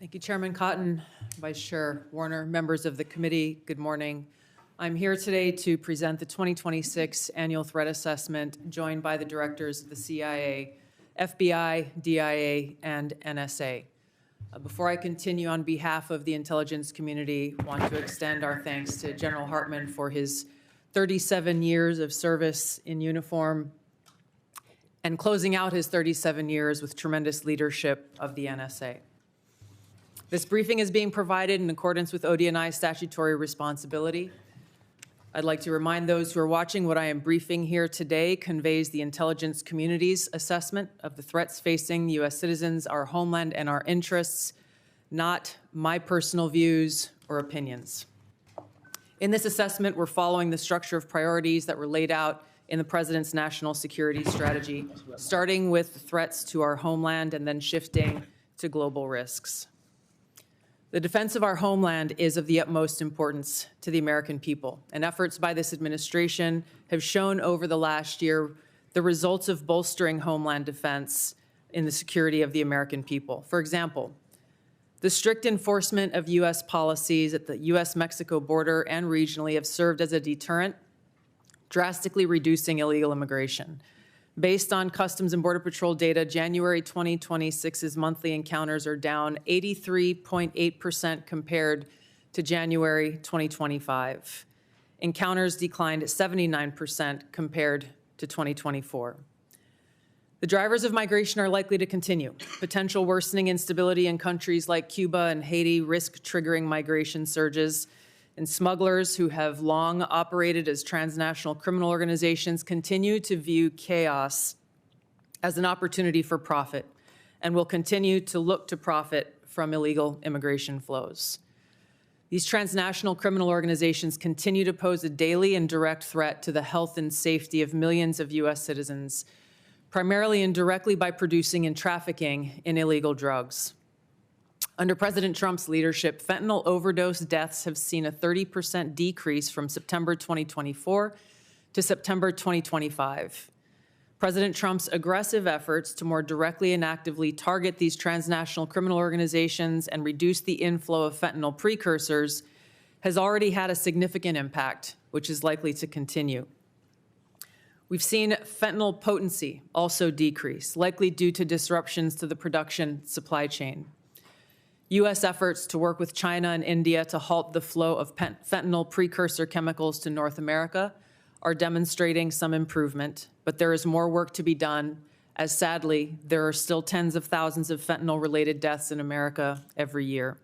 Thank you, Chairman Cotton, Vice Chair Warner, members of the committee, good morning. I'm here today to present the 2026 Annual Threat Assessment, joined by the directors of the CIA, FBI, DIA, and NSA. Before I continue, on behalf of the intelligence community, I want to extend our thanks to General Hartman for his 37 years of service in uniform and closing out his 37 years with tremendous leadership of the NSA. This briefing is being provided in accordance with ODNI's statutory responsibility. I'd like to remind those who are watching what I am briefing here today conveys the intelligence community's assessment of the threats facing U.S. citizens, our homeland, and our interests, not my personal views or opinions. In this assessment, we're following the structure of priorities that were laid out in the President's national security strategy, starting with the threats to our homeland and then shifting to global risks. The defense of our homeland is of the utmost importance to the American people, and efforts by this administration have shown over the last year the results of bolstering homeland defense in the security of the American people. For example, the strict enforcement of U.S. policies at the U.S.-Mexico border and regionally have served as a deterrent, drastically reducing illegal immigration. Based on Customs and Border Patrol data, January 2026's monthly encounters are down 83.8% compared to January 2025. Encounters declined 79% compared to 2024. The drivers of migration are likely to continue. Potential worsening instability in countries like Cuba and Haiti risk triggering migration surges, and smugglers who have long operated as transnational criminal organizations continue to view chaos as an opportunity for profit and will continue to look to profit from illegal immigration flows. These transnational criminal organizations continue to pose a daily and direct threat to the health and safety of millions of U.S. citizens, primarily and directly by producing and trafficking in illegal drugs. Under President Trump's leadership, fentanyl overdose deaths have seen a 30% decrease from September 2024 to September 2025. President Trump's aggressive efforts to more directly and actively target these transnational criminal organizations and reduce the inflow of fentanyl precursors has already had a significant impact, which is likely to continue. We've seen fentanyl potency also decrease, likely due to disruptions to the production supply chain. U.S. efforts to work with China and India to halt the flow of fentanyl precursor chemicals to North America are demonstrating some improvement, but there is more work to be done, as sadly, there are still tens of thousands of fentanyl-related deaths in America every year.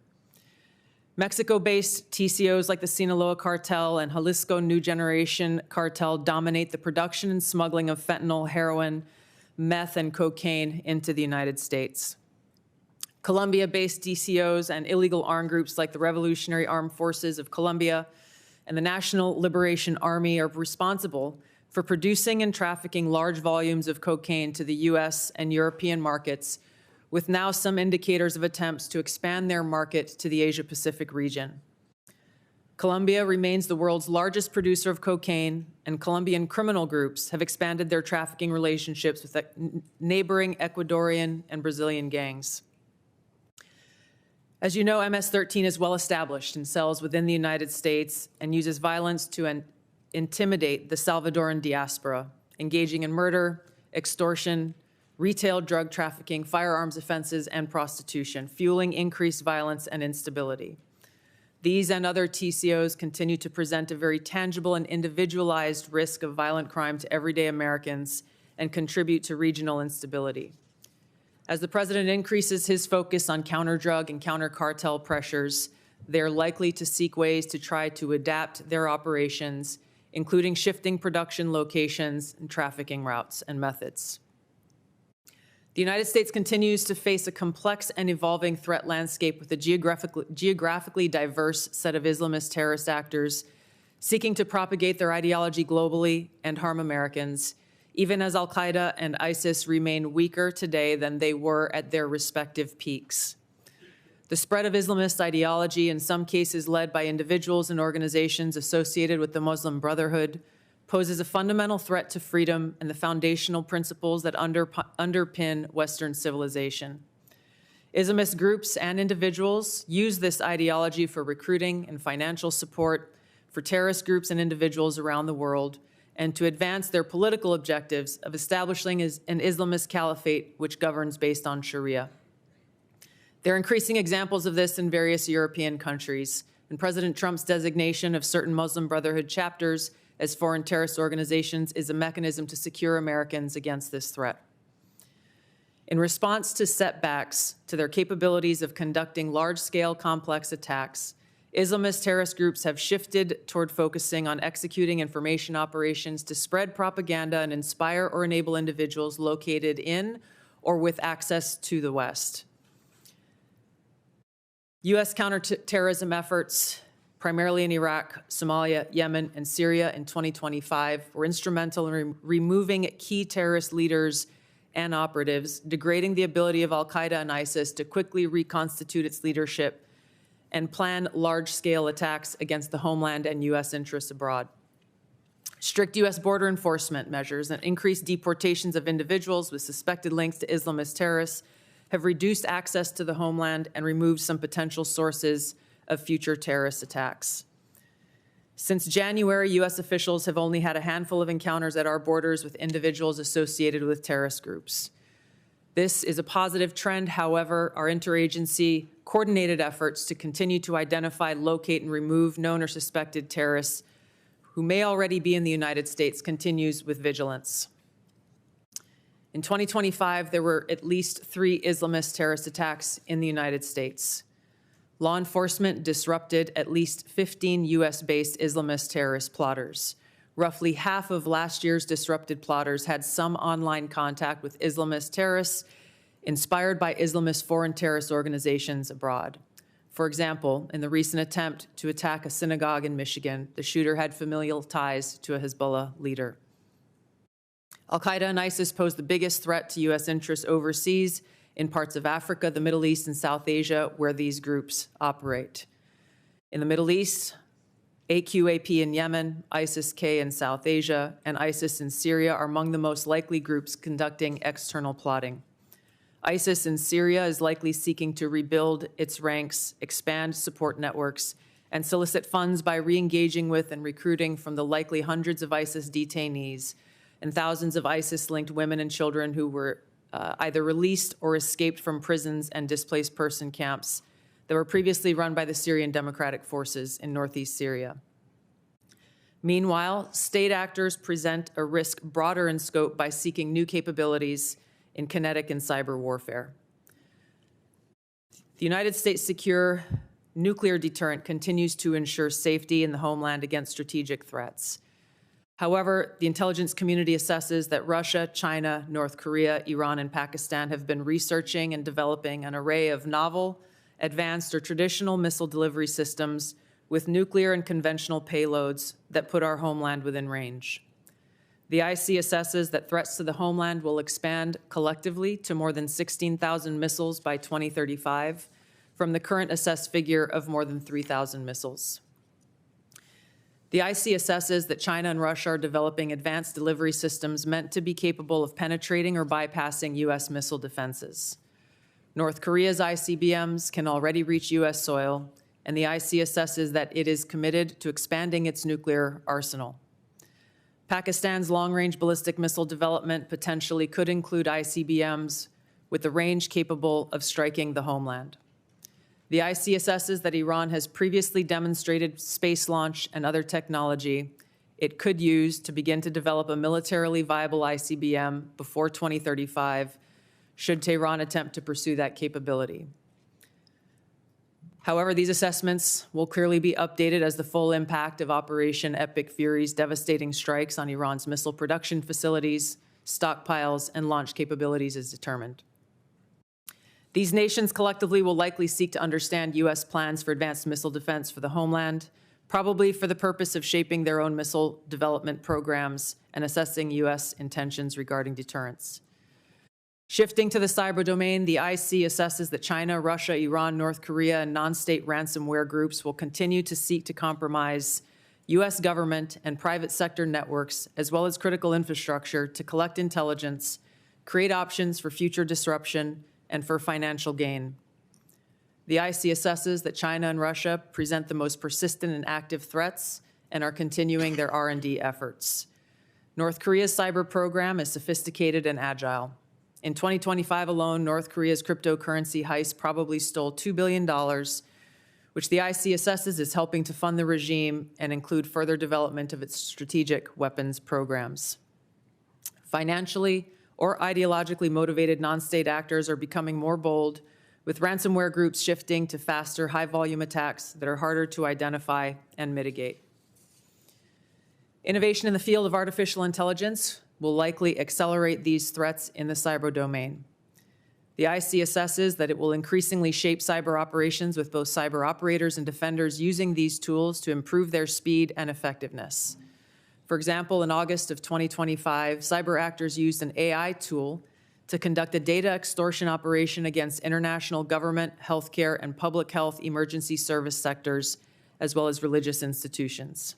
Mexico-based TCOs like the Sinaloa Cartel and Jalisco New Generation Cartel dominate the production and smuggling of fentanyl, heroin, meth, and cocaine into the United States. Colombia-based DCOs and illegal armed groups like the Revolutionary Armed Forces of Colombia and the National Liberation Army are responsible for producing and trafficking large volumes of cocaine to the U.S. and European markets, with now some indicators of attempts to expand their market to the Asia-Pacific region. Colombia remains the world's largest producer of cocaine, and Colombian criminal groups have expanded their trafficking relationships with neighboring Ecuadorian and Brazilian gangs. As you know, MS-13 is well established in cells within the United States and uses violence to intimidate the Salvadoran diaspora, engaging in murder, extortion, retail drug trafficking, firearms offenses, and prostitution, fueling increased violence and instability. These and other TCOs continue to present a very tangible and individualized risk of violent crime to everyday Americans and contribute to regional instability. As the President increases his focus on counter-drug and counter-cartel pressures, they're likely to seek ways to try to adapt their operations, including shifting production locations and trafficking routes and methods. The United States continues to face a complex and evolving threat landscape with a geographically diverse set of Islamist terrorist actors seeking to propagate their ideology globally and harm Americans, even as al-Qaeda and ISIS remain weaker today than they were at their respective peaks. The spread of Islamist ideology, in some cases led by individuals and organizations associated with the Muslim Brotherhood, poses a fundamental threat to freedom and the foundational principles that underpin Western civilization. Islamist groups and individuals use this ideology for recruiting and financial support for terrorist groups and individuals around the world, and to advance their political objectives of establishing an Islamist caliphate which governs based on Sharia. There are increasing examples of this in various European countries, and President Trump's designation of certain Muslim Brotherhood chapters as foreign terrorist organizations is a mechanism to secure Americans against this threat. In response to setbacks to their capabilities of conducting large-scale complex attacks, Islamist terrorist groups have shifted toward focusing on executing information operations to spread propaganda and inspire or enable individuals located in or with access to the West. U.S. counterterrorism efforts, primarily in Iraq, Somalia, Yemen, and Syria in 2025, were instrumental in removing key terrorist leaders and operatives, degrading the ability of al-Qaeda and ISIS to quickly reconstitute its leadership and plan large-scale attacks against the homeland and U.S. interests abroad. Strict U.S. border enforcement measures and increased deportations of individuals with suspected links to Islamist terrorists have reduced access to the homeland and removed some potential sources of future terrorist attacks. Since January, U.S. officials have only had a handful of encounters at our borders with individuals associated with terrorist groups. This is a positive trend. However, our interagency coordinated efforts to continue to identify, locate, and remove known or suspected terrorists who may already be in the United States continues with vigilance. In 2025, there were at least 3 Islamist terrorist attacks in the United States. Law enforcement disrupted at least 15 U.S.-based Islamist terrorist plotters. Roughly half of last year's disrupted plotters had some online contact with Islamist terrorists inspired by Islamist foreign terrorist organizations abroad. For example, in the recent attempt to attack a synagogue in Michigan, the shooter had familial ties to a Hezbollah leader. Al-Qaeda and ISIS pose the biggest threat to U.S. interests overseas in parts of Africa, the Middle East, and South Asia, where these groups operate. In the Middle East, AQAP in Yemen, ISIS-K in South Asia, and ISIS in Syria are among the most likely groups conducting external plotting. ISIS in Syria is likely seeking to rebuild its ranks, expand support networks, and solicit funds by re-engaging with and recruiting from the likely hundreds of ISIS detainees and thousands of ISIS-linked women and children who were either released or escaped from prisons and displaced person camps that were previously run by the Syrian Democratic Forces in northeast Syria. Meanwhile, state actors present a risk broader in scope by seeking new capabilities in kinetic and cyber warfare. The United States' secure nuclear deterrent continues to ensure safety in the homeland against strategic threats. However, the intelligence community assesses that Russia, China, North Korea, Iran, and Pakistan have been researching and developing an array of novel, advanced, or traditional missile delivery systems with nuclear and conventional payloads that put our homeland within range. The IC assesses that threats to the homeland will expand collectively to more than 16,000 missiles by 2035, from the current assessed figure of more than 3,000 missiles. The IC assesses that China and Russia are developing advanced delivery systems meant to be capable of penetrating or bypassing U.S. missile defenses. North Korea's ICBMs can already reach U.S. soil, and the IC assesses that it is committed to expanding its nuclear arsenal. Pakistan's long-range ballistic missile development potentially could include ICBMs with a range capable of striking the homeland. The IC assesses that Iran has previously demonstrated space launch and other technology it could use to begin to develop a militarily viable ICBM before 2035, should Tehran attempt to pursue that capability. However, these assessments will clearly be updated as the full impact of Operation Epic Fury's devastating strikes on Iran's missile production facilities, stockpiles, and launch capabilities is determined. These nations collectively will likely seek to understand U.S. plans for advanced missile defense for the homeland, probably for the purpose of shaping their own missile development programs and assessing U.S. intentions regarding deterrence. Shifting to the cyber domain, the IC assesses that China, Russia, Iran, North Korea, and non-state ransomware groups will continue to seek to compromise U.S. government and private sector networks, as well as critical infrastructure, to collect intelligence, create options for future disruption, and for financial gain. The IC assesses that China and Russia present the most persistent and active threats and are continuing their R&D efforts. North Korea's cyber program is sophisticated and agile. In 2025 alone, North Korea's cryptocurrency heist probably stole $2 billion, which the IC assesses is helping to fund the regime and include further development of its strategic weapons programs. Financially or ideologically motivated non-state actors are becoming more bold, with ransomware groups shifting to faster, high-volume attacks that are harder to identify and mitigate. Innovation in the field of artificial intelligence will likely accelerate these threats in the cyber domain. The IC assesses that it will increasingly shape cyber operations, with both cyber operators and defenders using these tools to improve their speed and effectiveness. For example, in August of 2025, cyber actors used an AI tool to conduct a data extortion operation against international government, healthcare, and public health emergency service sectors, as well as religious institutions.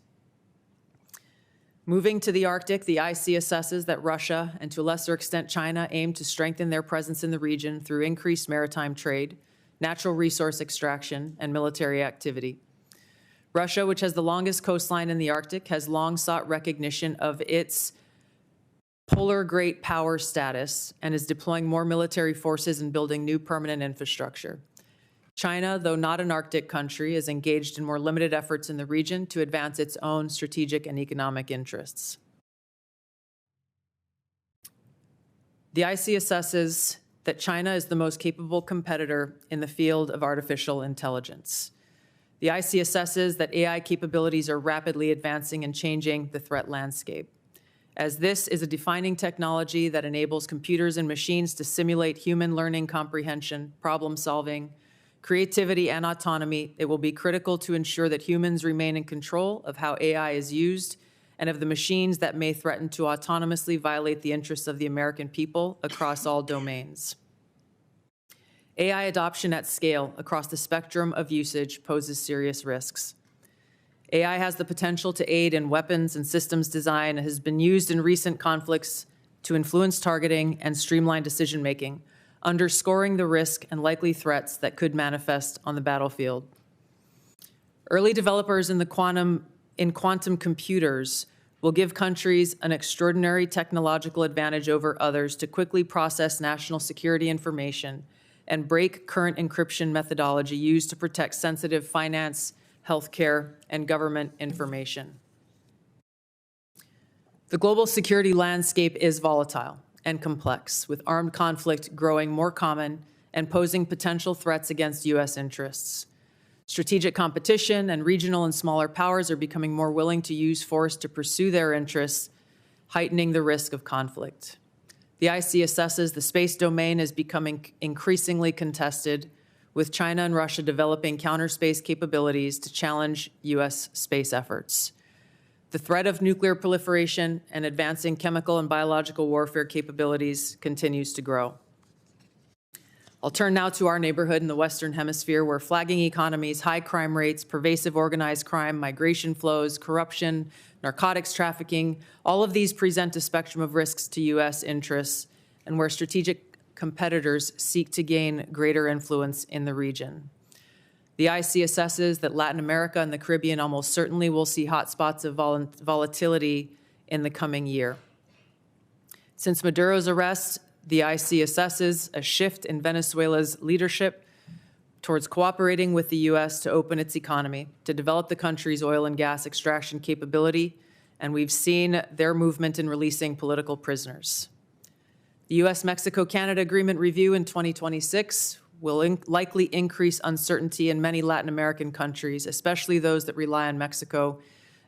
Moving to the Arctic, the IC assesses that Russia, and to a lesser extent China, aim to strengthen their presence in the region through increased maritime trade, natural resource extraction, and military activity. Russia, which has the longest coastline in the Arctic, has long sought recognition of its polar great power status and is deploying more military forces and building new permanent infrastructure. China, though not an Arctic country, is engaged in more limited efforts in the region to advance its own strategic and economic interests. The IC assesses that China is the most capable competitor in the field of artificial intelligence. The IC assesses that AI capabilities are rapidly advancing and changing the threat landscape, as this is a defining technology that enables computers and machines to simulate human learning comprehension, problem solving, creativity, and autonomy. It will be critical to ensure that humans remain in control of how AI is used and of the machines that may threaten to autonomously violate the interests of the American people across all domains. AI adoption at scale across the spectrum of usage poses serious risks. AI has the potential to aid in weapons and systems design and has been used in recent conflicts to influence targeting and streamline decision-making, underscoring the risk and likely threats that could manifest on the battlefield. Early developers in quantum computers will give countries an extraordinary technological advantage over others to quickly process national security information and break current encryption methodology used to protect sensitive finance, healthcare, and government information. The global security landscape is volatile and complex, with armed conflict growing more common and posing potential threats against U.S. interests. Strategic competition and regional and smaller powers are becoming more willing to use force to pursue their interests, heightening the risk of conflict. The IC assesses the space domain is becoming increasingly contested, with China and Russia developing counter-space capabilities to challenge U.S. space efforts. The threat of nuclear proliferation and advancing chemical and biological warfare capabilities continues to grow. I'll turn now to our neighborhood in the Western Hemisphere, where flagging economies, high crime rates, pervasive organized crime, migration flows, corruption, narcotics trafficking, all of these present a spectrum of risks to U.S. interests, and where strategic competitors seek to gain greater influence in the region. The IC assesses that Latin America and the Caribbean almost certainly will see hotspots of volatility in the coming year. Since Maduro's arrest, the IC assesses a shift in Venezuela's leadership towards cooperating with the U.S. to open its economy, to develop the country's oil and gas extraction capability, and we've seen their movement in releasing political prisoners. The U.S.-Mexico-Canada Agreement review in 2026 will likely increase uncertainty in many Latin American countries, especially those that rely on Mexico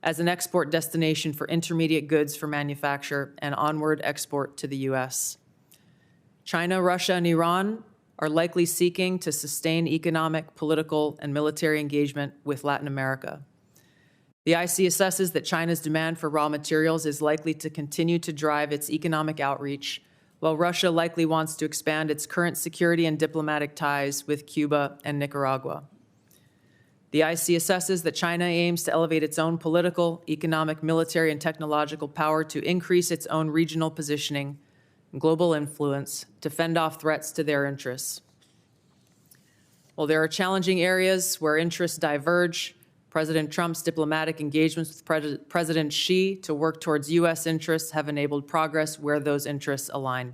as an export destination for intermediate goods for manufacture and onward export to the U.S. China, Russia, and Iran are likely seeking to sustain economic, political, and military engagement with Latin America. The IC assesses that China's demand for raw materials is likely to continue to drive its economic outreach, while Russia likely wants to expand its current security and diplomatic ties with Cuba and Nicaragua. The IC assesses that China aims to elevate its own political, economic, military, and technological power to increase its own regional positioning and global influence to fend off threats to their interests. While there are challenging areas where interests diverge, President Trump's diplomatic engagements with President Xi to work towards U.S. interests have enabled progress where those interests align.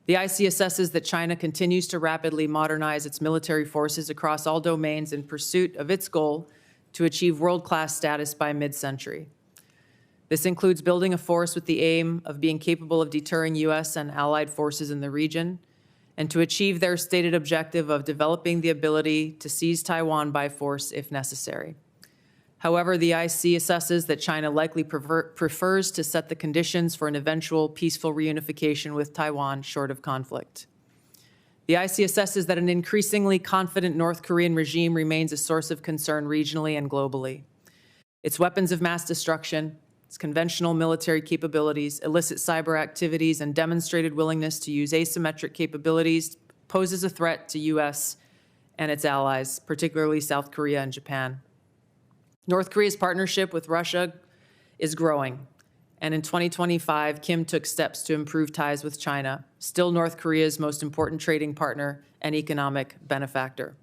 The IC assesses that China continues to rapidly modernize its military forces across all domains in pursuit of its goal to achieve world-class status by mid-century. This includes building a force with the aim of being capable of deterring U.S. and allied forces in the region, and to achieve their stated objective of developing the ability to seize Taiwan by force if necessary. However, the IC assesses that China likely prefers to set the conditions for an eventual peaceful reunification with Taiwan short of conflict. The IC assesses that an increasingly confident North Korean regime remains a source of concern regionally and globally. Its weapons of mass destruction, its conventional military capabilities, illicit cyber activities, and demonstrated willingness to use asymmetric capabilities poses a threat to U.S. and its allies, particularly South Korea and Japan. North Korea's partnership with Russia is growing, and in 2025, Kim took steps to improve ties with China, still North Korea's most important trading partner and economic benefactor.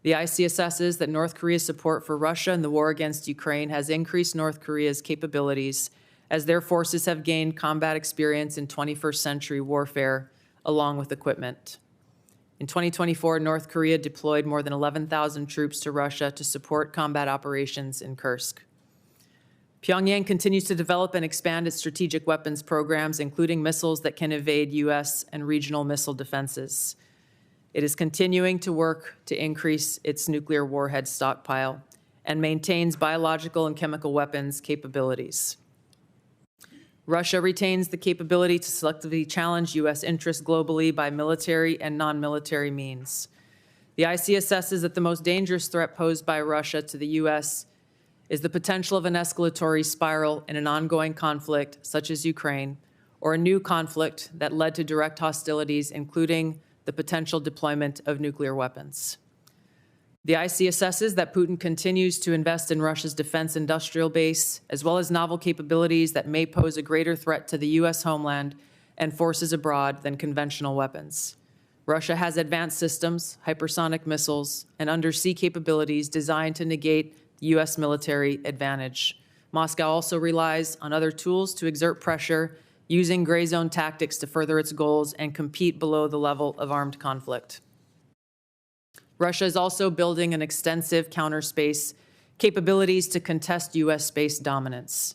The IC assesses that North Korea's support for Russia in the war against Ukraine has increased North Korea's capabilities as their forces have gained combat experience in 21st century warfare, along with equipment. In 2024, North Korea deployed more than 11,000 troops to Russia to support combat operations in Kursk. Pyongyang continues to develop and expand its strategic weapons programs, including missiles that can evade U.S. and regional missile defenses. It is continuing to work to increase its nuclear warhead stockpile and maintains biological and chemical weapons capabilities. Russia retains the capability to selectively challenge U.S. interests globally by military and non-military means. The IC assesses that the most dangerous threat posed by Russia to the U.S. is the potential of an escalatory spiral in an ongoing conflict, such as Ukraine, or a new conflict that led to direct hostilities, including the potential deployment of nuclear weapons. The IC assesses that Putin continues to invest in Russia's defense industrial base, as well as novel capabilities that may pose a greater threat to the U.S. homeland and forces abroad than conventional weapons. Russia has advanced systems, hypersonic missiles, and undersea capabilities designed to negate the U.S. military advantage. Moscow also relies on other tools to exert pressure, using gray zone tactics to further its goals and compete below the level of armed conflict. Russia is also building an extensive counterspace capabilities to contest U.S. space dominance.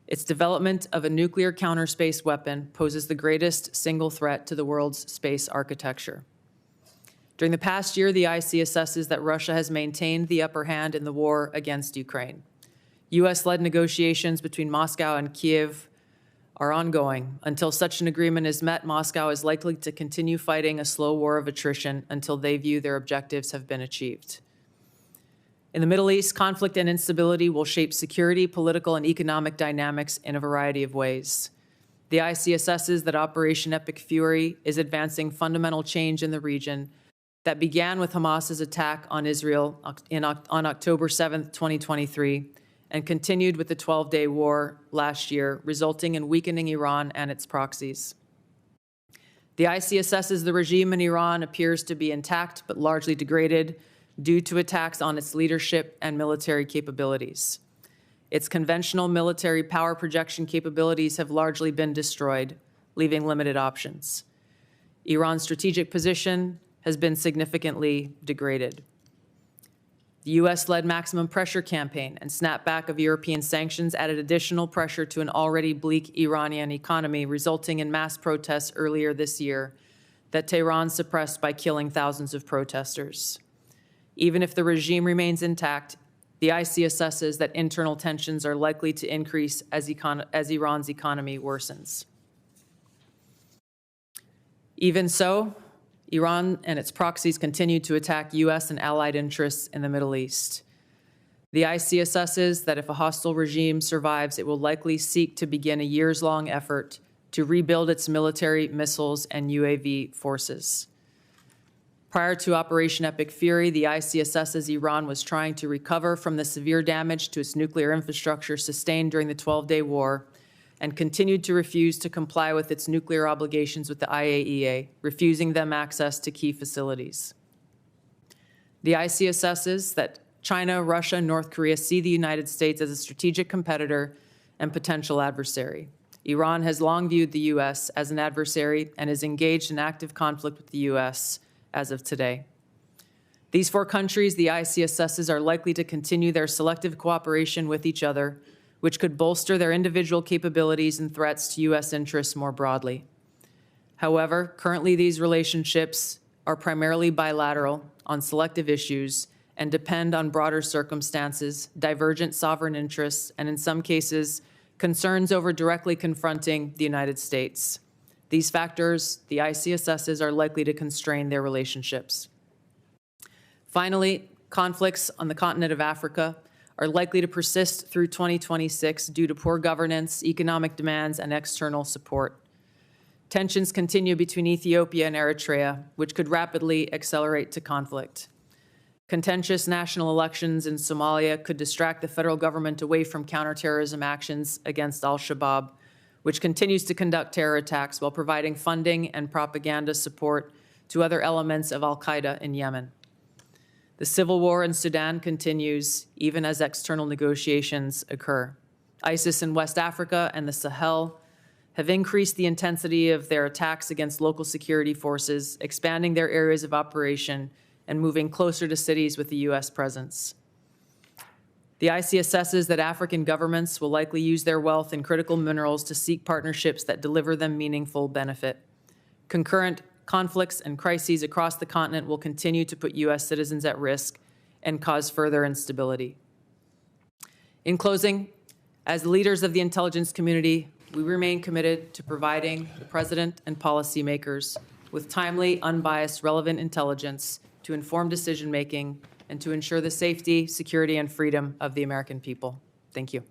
Its development of a nuclear counterspace weapon poses the greatest single threat to the world's space architecture. During the past year, the IC assesses that Russia has maintained the upper hand in the war against Ukraine. U.S.-led negotiations between Moscow and Kiev are ongoing. Until such an agreement is met, Moscow is likely to continue fighting a slow war of attrition until they view their objectives have been achieved. In the Middle East, conflict and instability will shape security, political, and economic dynamics in a variety of ways. The IC assesses that Operation Epic Fury is advancing fundamental change in the region that began with Hamas's attack on Israel on October 7, 2023, and continued with the 12-day war last year, resulting in weakening Iran and its proxies. The IC assesses the regime in Iran appears to be intact but largely degraded due to attacks on its leadership and military capabilities. Its conventional military power projection capabilities have largely been destroyed, leaving limited options. Iran's strategic position has been significantly degraded. The U.S.-led maximum pressure campaign and snapback of European sanctions added additional pressure to an already bleak Iranian economy, resulting in mass protests earlier this year that Tehran suppressed by killing thousands of protesters. Even if the regime remains intact, the IC assesses that internal tensions are likely to increase as Iran's economy worsens. Even so, Iran and its proxies continue to attack U.S. and allied interests in the Middle East. The IC assesses that if a hostile regime survives, it will likely seek to begin a years-long effort to rebuild its military, missiles, and UAV forces. Prior to Operation Epic Fury, the IC assesses Iran was trying to recover from the severe damage to its nuclear infrastructure sustained during the 12-day war, and continued to refuse to comply with its nuclear obligations with the IAEA, refusing them access to key facilities. The IC assesses that China, Russia, and North Korea see the United States as a strategic competitor and potential adversary. Iran has long viewed the U.S. as an adversary and is engaged in active conflict with the U.S. as of today. These four countries, the IC assesses, are likely to continue their selective cooperation with each other, which could bolster their individual capabilities and threats to U.S. interests more broadly. However, currently these relationships are primarily bilateral on selective issues and depend on broader circumstances, divergent sovereign interests, and in some cases, concerns over directly confronting the United States. These factors, the IC assesses, are likely to constrain their relationships. Finally, conflicts on the continent of Africa are likely to persist through 2026 due to poor governance, economic demands, and external support. Tensions continue between Ethiopia and Eritrea, which could rapidly accelerate to conflict. Contentious national elections in Somalia could distract the federal government away from counterterrorism actions against al-Shabaab, which continues to conduct terror attacks while providing funding and propaganda support to other elements of al-Qaeda in Yemen. The civil war in Sudan continues, even as external negotiations occur. ISIS in West Africa and the Sahel have increased the intensity of their attacks against local security forces, expanding their areas of operation and moving closer to cities with a U.S. presence. The IC assesses that African governments will likely use their wealth in critical minerals to seek partnerships that deliver them meaningful benefit. Concurrent conflicts and crises across the continent will continue to put U.S. citizens at risk and cause further instability. In closing, as leaders of the intelligence community, we remain committed to providing the President and policymakers with timely, unbiased, relevant intelligence to inform decision-making and to ensure the safety, security, and freedom of the American people. Thank you.